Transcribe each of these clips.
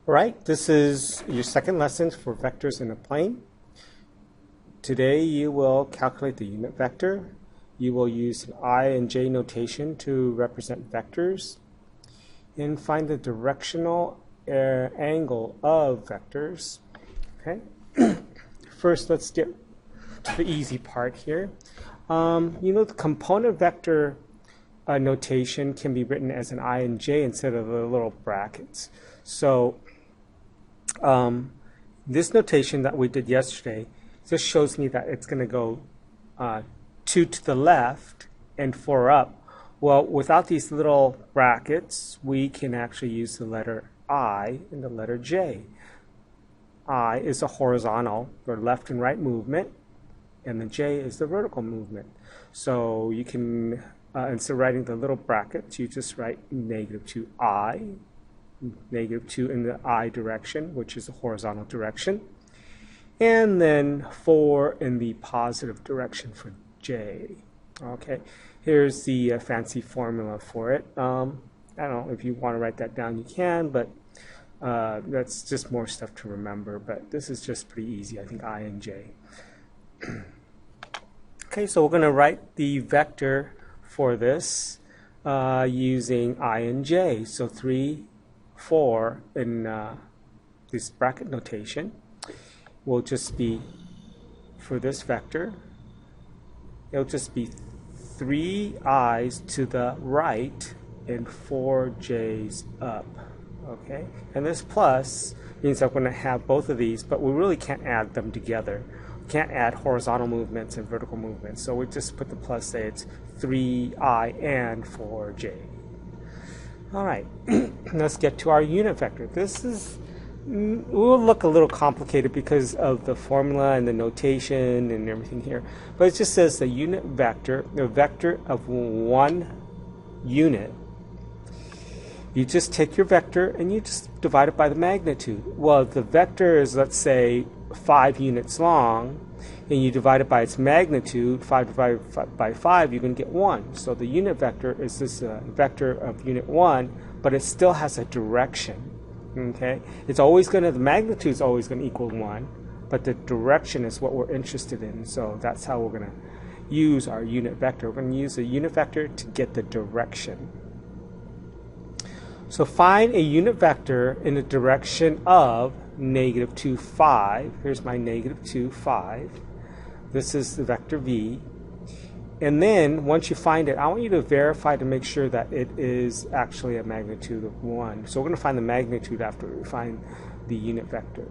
All right, this is your second lesson for vectors in a plane. Today you will calculate the unit vector. You will use an I and J notation to represent vectors and find the directional angle of vectors. Okay. First, let's get to the easy part here. The component vector notation can be written as an I and J instead of the little brackets. So this notation that we did yesterday just shows me that it's going to go 2 to the left and 4 up. Well, without these little brackets, we can actually use the letter I and the letter J. I is a horizontal or left and right movement, and the J is the vertical movement. So you can, instead of writing the little brackets, you just write -2I, -2 in the I direction, which is the horizontal direction, and then 4 in the positive direction for J. Okay, here's the fancy formula for it. I don't know if you want to write that down, you can, but that's just more stuff to remember. But this is just pretty easy, I think, I and J. Okay, so we're going to write the vector for this using I and J. So 3, 4 in this bracket notation will just be, for this vector, it'll just be 3 I's to the right and 4 J's up. Okay, and this plus means I'm going to have both of these, but we really can't add them together. We can't add horizontal movements and vertical movements, so we just put the plus, say it's 3I and 4J. All right, let's get to our unit vector. This will look a little complicated because of the formula and the notation and everything here, but it just says the unit vector, the vector of one unit. You just take your vector and you just divide it by the magnitude. Well, if the vector is, let's say, 5 units long, and you divide it by its magnitude, 5 divided by 5, you're going to get 1. So the unit vector is this vector of unit 1, but it still has a direction. Okay, it's always going to, the magnitude is always going to equal 1, but the direction is what we're interested in. So that's how we're going to use our unit vector. We're going to use a unit vector to get the direction. So find a unit vector in the direction of -2, 5. Here's my -2, 5. This is the vector v. And then once you find it, I want you to verify to make sure that it is actually a magnitude of 1. So we're going to find the magnitude after we find the unit vector.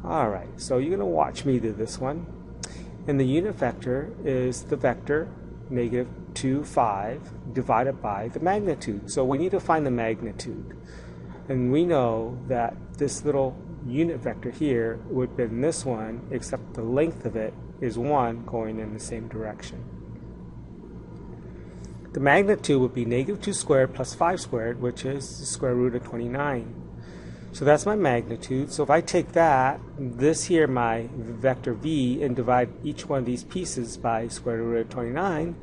All right, so you're going to watch me do this one. And the unit vector is the vector -2, 5 divided by the magnitude. So we need to find the magnitude. And we know that this little unit vector here would have been this one, except the length of it is 1 going in the same direction. The magnitude would be -2 squared plus 5 squared, which is the square root of 29. So that's my magnitude. So if I take that, this here, my vector v, and divide each one of these pieces by square root of 29,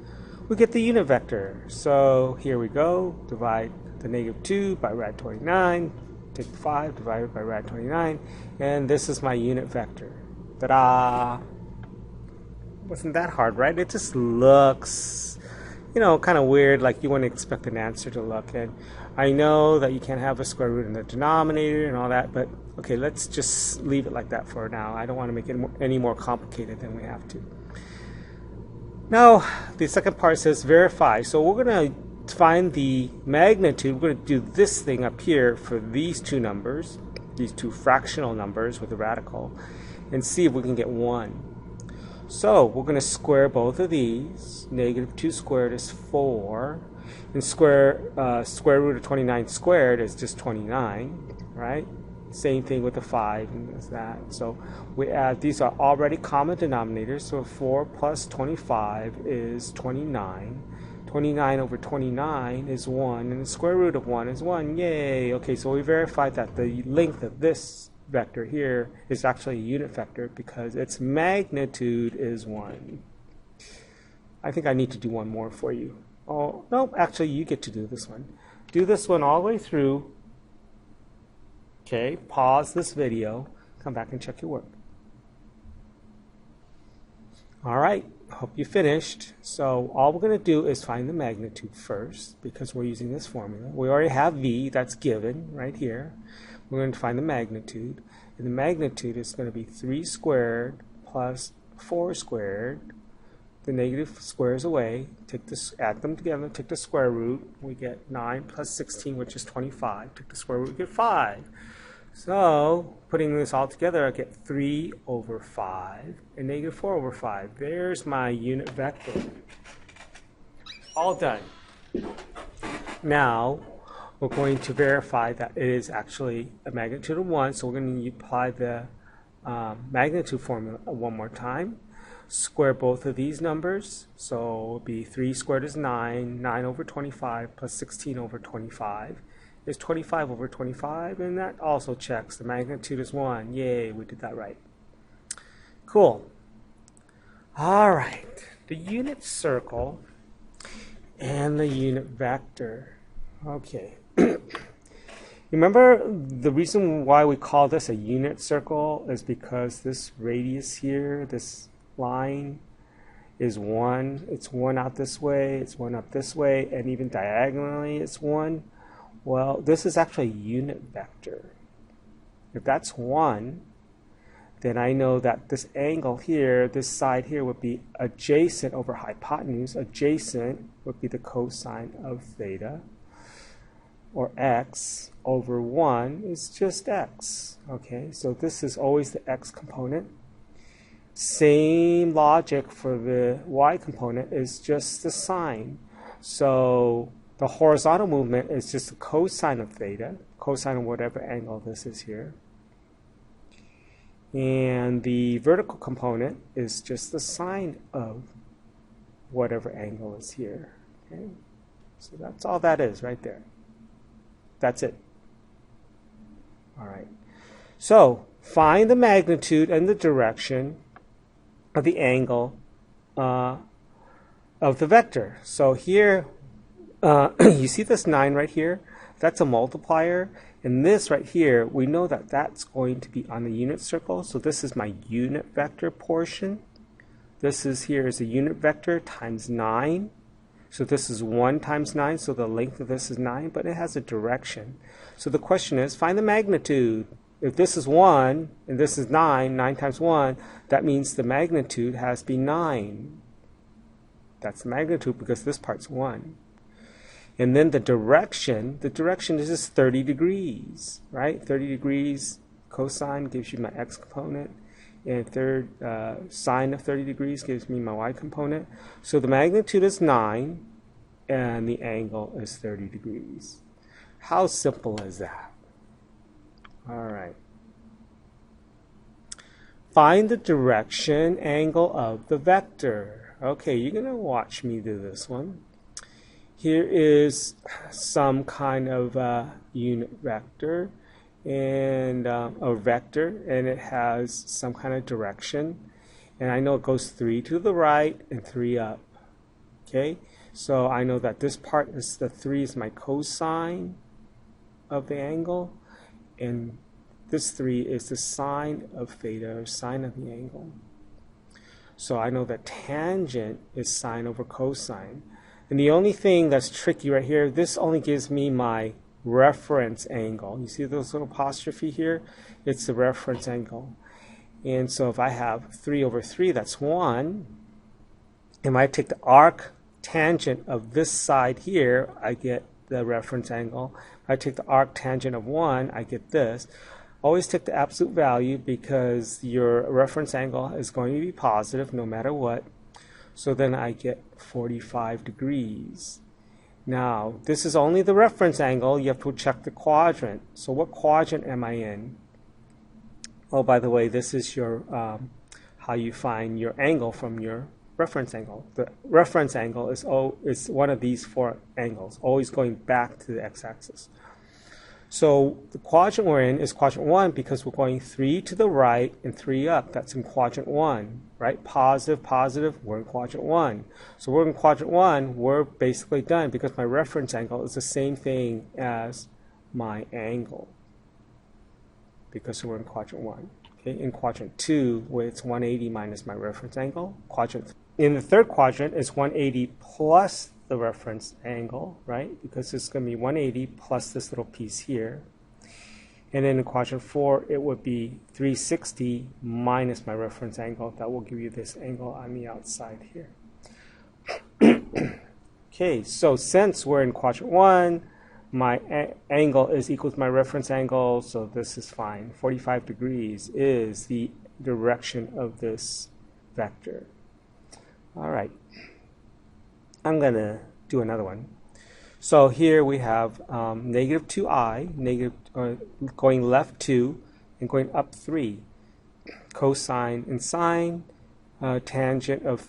we get the unit vector. So here we go, divide the -2 by rad 29, take the 5, divide it by rad 29, and this is my unit vector. Ta-da! Wasn't that hard, right? It just looks, kind of weird, like you wouldn't expect an answer to look. And I know that you can't have a square root in the denominator and all that, but okay, let's just leave it like that for now. I don't want to make it any more complicated than we have to. Now, the second part says verify. So we're going to find the magnitude. We're going to do this thing up here for these two numbers, these two fractional numbers with a radical, and see if we can get 1. So we're going to square both of these. -2 squared is 4, and square root of 29 squared is just 29, right? Same thing with the 5 and that. So we add, these are already common denominators, so 4 plus 25 is 29. 29 over 29 is 1, and the square root of 1 is 1. Yay! Okay, so we verified that the length of this vector here is actually a unit vector because its magnitude is 1. I think I need to do one more for you. Oh, no, actually you get to do this one. Do this one all the way through Okay, pause this video, come back and check your work. All right, hope you finished. So all we're going to do is find the magnitude first because we're using this formula. We already have V, that's given right here. We're going to find the magnitude. And the magnitude is going to be 3 squared plus 4 squared. The negative squares away, take this, add them together, take the square root, we get 9 plus 16, which is 25. Take the square root, we get 5. So, putting this all together, I get 3 over 5 and negative 4 over 5. There's my unit vector. All done. Now, we're going to verify that it is actually a magnitude of 1, so we're going to apply the magnitude formula one more time. Square both of these numbers, so it will be 3 squared is 9, 9 over 25 plus 16 over 25 is 25 over 25, and that also checks. The magnitude is 1. Yay, we did that right. Cool. All right, the unit circle and the unit vector. Okay. Remember, the reason why we call this a unit circle is because this radius here, this line, is 1. It's 1 out this way, it's 1 up this way, and even diagonally it's 1. Well, this is actually a unit vector. If that's 1, then I know that this angle here, this side here, would be adjacent over hypotenuse. Adjacent would be the cosine of theta, or x, over 1 is just x. Okay, so this is always the x component. Same logic for the y component, is just the sine. So the horizontal movement is just the cosine of theta, cosine of whatever angle this is here. And the vertical component is just the sine of whatever angle is here. Okay? So that's all that is right there. That's it. All right. So find the magnitude and the direction of the angle of the vector. So here, you see this 9 right here? That's a multiplier. And this right here, we know that that's going to be on the unit circle. So this is my unit vector portion. This is here is a unit vector times 9. So this is 1 times 9, so the length of this is 9, but it has a direction. So the question is, find the magnitude. If this is 1 and this is 9, 9 times 1, that means the magnitude has to be 9. That's the magnitude because this part's 1. And then the direction is just 30 degrees, right? 30 degrees cosine gives you my x component, and sine of 30 degrees gives me my y component. So the magnitude is 9, and the angle is 30 degrees. How simple is that? All right. Find the direction angle of the vector. Okay, you're going to watch me do this one. Here is some kind of unit vector and a vector, and it has some kind of direction, and I know it goes 3 to the right and 3 up. Okay, so I know that this part is the 3 is my cosine of the angle, and this 3 is the sine of theta, or sine of the angle. So I know that tangent is sine over cosine. And the only thing that's tricky right here, this only gives me my reference angle. You see those little apostrophe here? It's the reference angle. And so if I have 3 over 3, that's 1. And I take the arc tangent of this side here, I get the reference angle. If I take the arc tangent of 1, I get this. Always take the absolute value because your reference angle is going to be positive no matter what. So then I get 45 degrees. Now, this is only the reference angle. You have to check the quadrant. So what quadrant am I in? Oh, by the way, this is your how you find your angle from your reference angle. The reference angle is one of these 4 angles, always going back to the x-axis. So the quadrant we're in is quadrant 1 because we're going 3 to the right and 3 up. That's in quadrant 1, right? Positive, positive, we're in quadrant 1. So we're in quadrant 1, we're basically done because my reference angle is the same thing as my angle. because we're in quadrant 1. Okay, in quadrant 2, where it's 180 minus my reference angle. In the third quadrant, it's 180 plus the reference angle, right? Because it's going to be 180 plus this little piece here. And then in quadrant 4, it would be 360 minus my reference angle. That will give you this angle on the outside here. Okay, so since we're in quadrant 1, my angle is equal to my reference angle, so this is fine. 45 degrees is the direction of this vector. All right, I'm going to do another one. So here we have negative 2i, going left 2 and going up 3. Cosine and sine, tangent of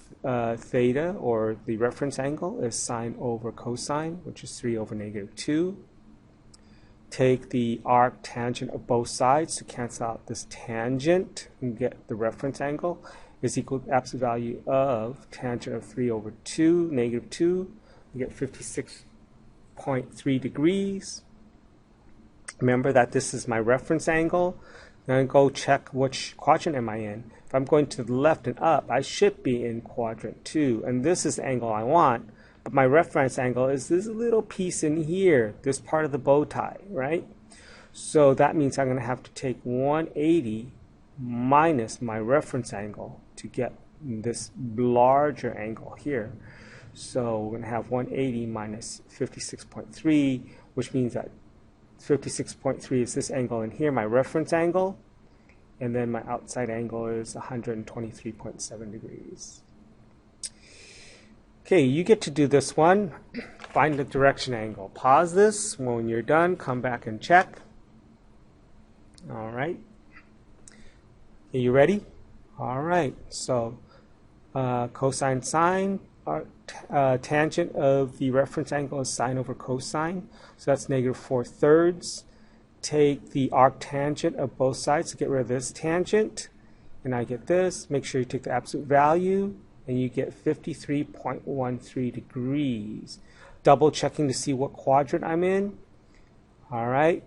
theta, or the reference angle, is sine over cosine, which is 3 over negative 2. Take the arc tangent of both sides to cancel out this tangent and get the reference angle is equal to the absolute value of tangent of 3 over 2, negative 2. You get 56.3 degrees. Remember that this is my reference angle. Now go check which quadrant am I in. If I'm going to the left and up, I should be in quadrant 2, and this is the angle I want. But my reference angle is this little piece in here, this part of the bow tie, right? So that means I'm going to have to take 180 minus my reference angle to get this larger angle here. So we're going to have 180 minus 56.3, which means that 56.3 is this angle in here, my reference angle, and then my outside angle is 123.7 degrees. Okay, you get to do this one. Find the direction angle. Pause this. When you're done, come back and check. All right. Are you ready? All right. So cosine sine, tangent of the reference angle is sine over cosine. So that's negative 4/3. Take the arctangent of both sides to get rid of this tangent, and I get this. Make sure you take the absolute value, and you get 53.13 degrees. Double checking to see what quadrant I'm in. All right,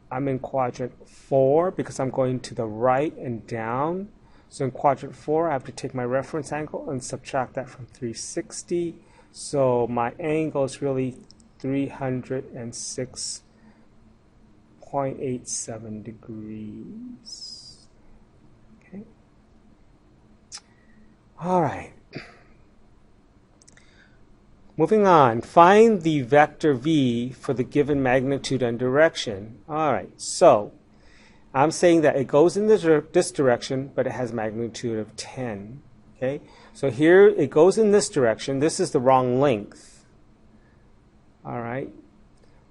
I'm in quadrant 4 because I'm going to the right and down. So in quadrant 4, I have to take my reference angle and subtract that from 360. So my angle is really 306.87 degrees. Okay. All right. Moving on, find the vector v for the given magnitude and direction. All right, so I'm saying that it goes in this direction, but it has magnitude of 10. Okay, so here it goes in this direction. This is the wrong length. All right,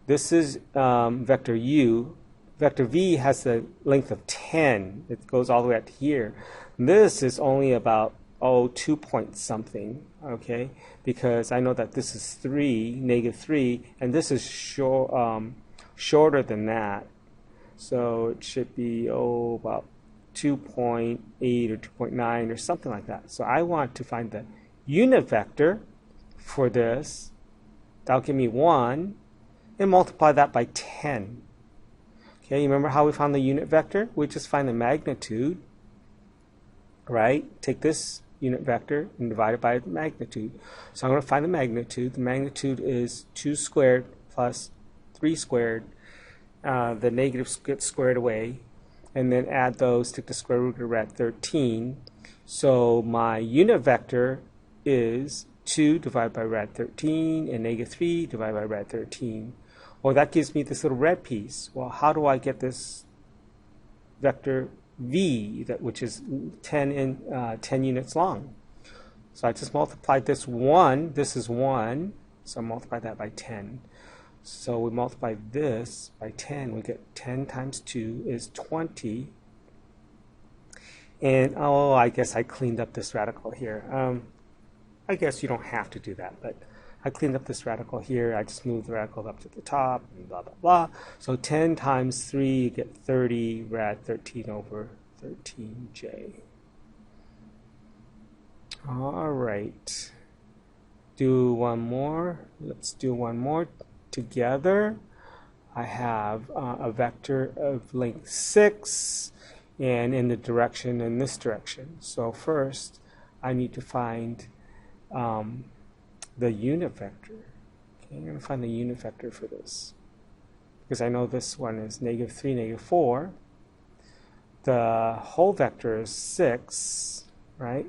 this is vector u. Vector v has the length of 10. It goes all the way up to here. This is only about 2 point something. Okay, because I know that this is 3, negative 3, and this is shorter than that. So it should be about 2.8 or 2.9 or something like that. So I want to find the unit vector for this. That'll give me 1, and multiply that by 10. Okay, you remember how we found the unit vector? We just find the magnitude, right? Take this unit vector and divide it by the magnitude. So I'm going to find the magnitude. The magnitude is 2 squared plus 3 squared. The negatives get squared away, and then add those, take the square root of rad 13. So my unit vector is 2 divided by rad 13 and negative 3 divided by rad 13. Well, that gives me this little red piece. Well, how do I get this vector v, which is 10 units long? So I just multiplied this 1. This is 1, so I multiply that by 10. So we multiply this by 10. We get 10 times 2 is 20. And I guess I cleaned up this radical here. I guess you don't have to do that, but I cleaned up this radical here. I just moved the radical up to the top, and blah, blah, blah. So 10 times 3, you get 30 rad 13 over 13j. All right. Do one more. Let's do one more together. I have a vector of length 6 and in the direction in this direction. So first I need to find the unit vector. Okay, I'm going to find the unit vector for this because I know this one is -3, -4. The whole vector is 6, right?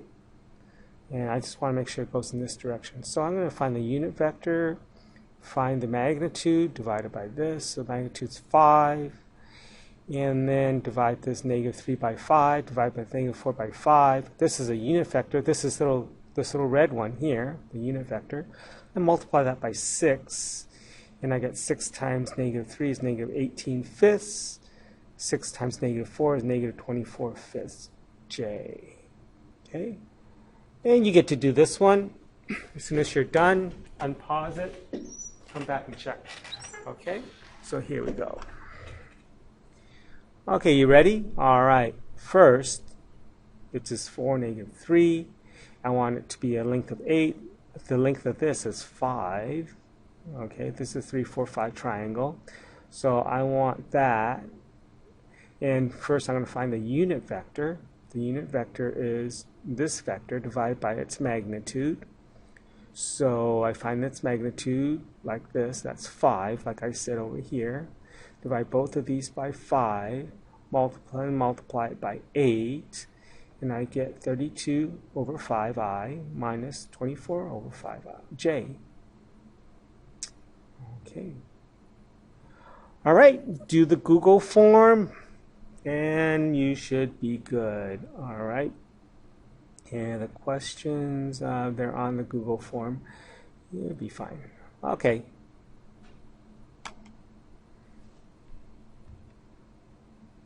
And I just want to make sure it goes in this direction. So I'm going to find the unit vector, find the magnitude divided by this. So magnitude's 5. And then divide this -3 by 5, divide by -4 by 5. This is a unit vector. This is this little red one here, the unit vector. And multiply that by 6. And I get 6 times -3 is -18 fifths. 6 times -4 is -24 fifths. J. Okay? And you get to do this one. As soon as you're done, unpause it, come back and check. Okay? So here we go. Okay, you ready? All right. First, it's just 4, -3. I want it to be a length of 8. The length of this is 5. Okay, this is 3, 4, 5 triangle. So I want that. And first I'm going to find the unit vector. The unit vector is this vector divided by its magnitude. So I find its magnitude like this. That's 5, like I said over here. Divide both of these by 5. Multiply it by 8. And I get 32 over 5i minus 24 over 5i. J. Okay. All right, do the Google form and you should be good. All right. And the questions, they're on the Google form. You'll be fine. Okay.